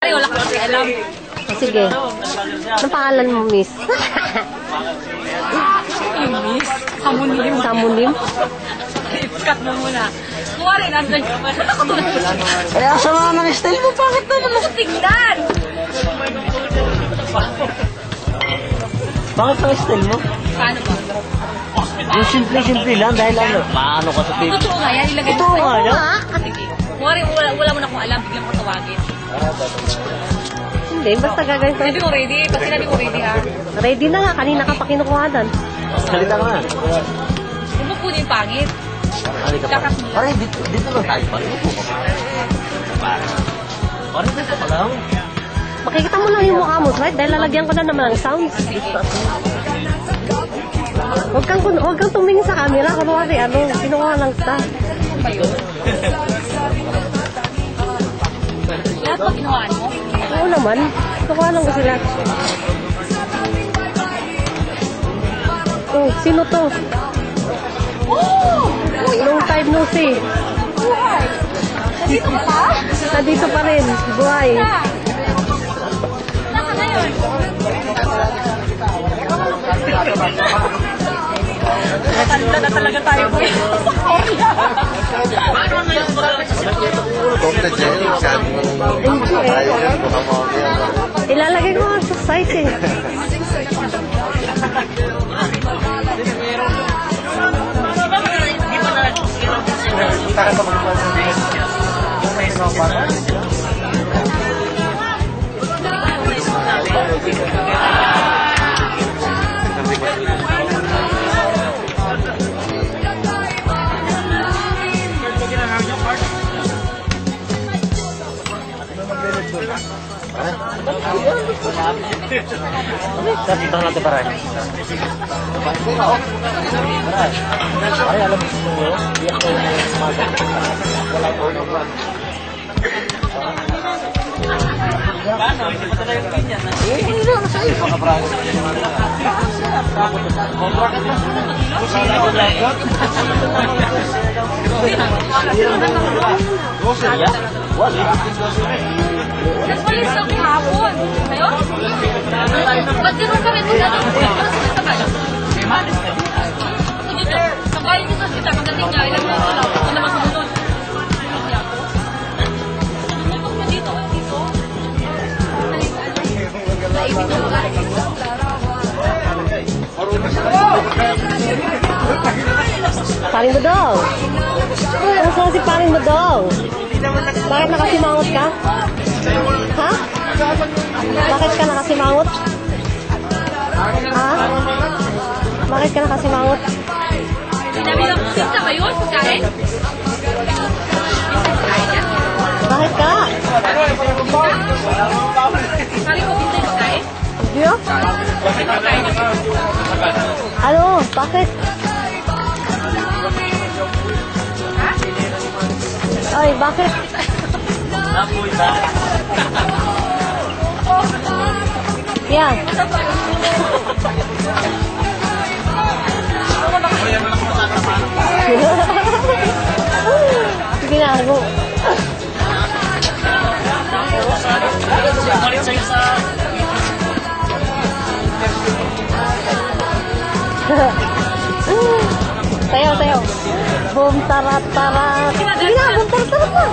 Ay, wala ka kasi alam. Sige. Anong pangalan mo, miss? Miss? Samunim. Samunim? Cut mo muna. Kuha rin, andun ka pa. Eh, asama ng style mo. Bakit na naman? Tignan! Bakit ang style mo? Paano ba? Yung simple-simple lang dahil ano, maano ka sa page. Totoo nga yan, ilagay mo. Totoo nga yan? Sige. Kuha rin, wala mo na kung alam, bigyan mo tawagin. Hindi, basta gagawin ko. Sinabi mo ready? Pag sinabi mo ready ha. Ready na nga, kanina ka pa kinukuhanan. Salita ka na. Huwag mo kunin pangit. Halika pa. Lakas mo. Parang dito lang tayo pa. Parang dito pa lang. Makikita mo lang yung mukha mo, right? Dahil lalagyan ko na naman ng sounds. Huwag kang tumingin sa camera. Kunwari, kinukuha lang kita. Ano ba yun? Lahat ba kinuhaan mo? Oo naman. Kinukuha lang ko sila. Oh, sino to? Oh! Long time no see. Buhay! Nandito ka pa? Nandito pa rin. Buhay. Saan ka ngayon? Tanda na talaga tayo po. Ilalagay ko nga sa site eh. Dito natin parang. Ay, alam mo mo. Iyak ko yung umaga. Wala ko yung umaga. Nagpalis sa hapon. Tayo? Ba't di rin kami dito? Para sabay-sabay. Sabay dito kita. Magaling niya. Ilang mo ito lang. Ito naman sumunod. Tutok mo dito. Dito. Naibig mo ba? Paring Dodong. Kamusta na si Paring Dodong? Bakit nakasimangot ka? Ha? Bakit ka nakasimangot? Ha? Bakit ka nakasimangot? Sinabi lang, pizza ba yun? Pagkain? Bakit ka? Sabi ko, pizza yung pagkain? Diyo? Pagkain na. Ano? Bakit? Ay, bakit? Yan. Sige na, go. Tayo, tayo. Boom, tarat, tarat. Sige na, boom, tarat, tarat na.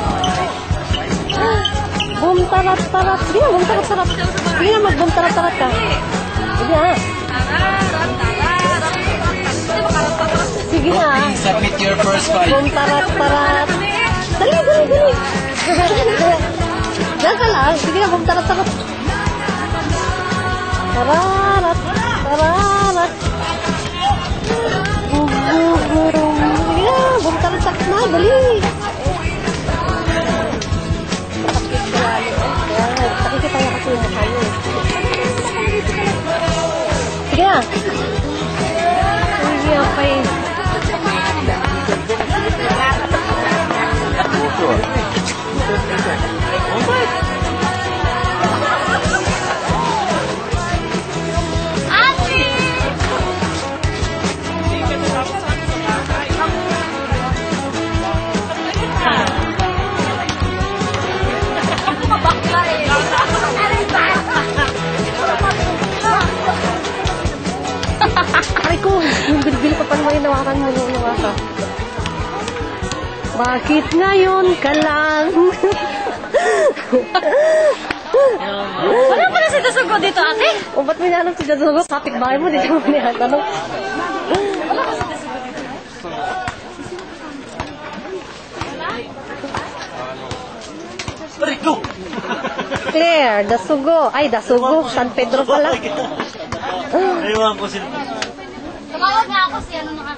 Boom, tarat, tarat. Sige na, boom, tarat, tarat. Sige na, mag-boom, tarat, tarat ka. Sige na. Sige na. Submit your first file. Boom, tarat, tarat. Dali, dali, dali. Diyan ka lang. Sige na, boom, tarat, tarat. Tararat, tararat. Boom, boom, boom. Sige na, boom, tarat, tarat na. Dali. Nakikita niya kasi yung mukha niya. Sige na. Sige na, pay. Bakit ngayon ka lang? Wala pala si Dasugo dito, ate? O ba't may nalang si Dasugo? Kapit-bahay mo, dito mo niyatanong. Wala pa si Dasugo dito. Rico! Claire, Dasugo. Ay, Dasugo. San Pedro pala. Naiwan ko sila. Tumawag nga ako si ano naka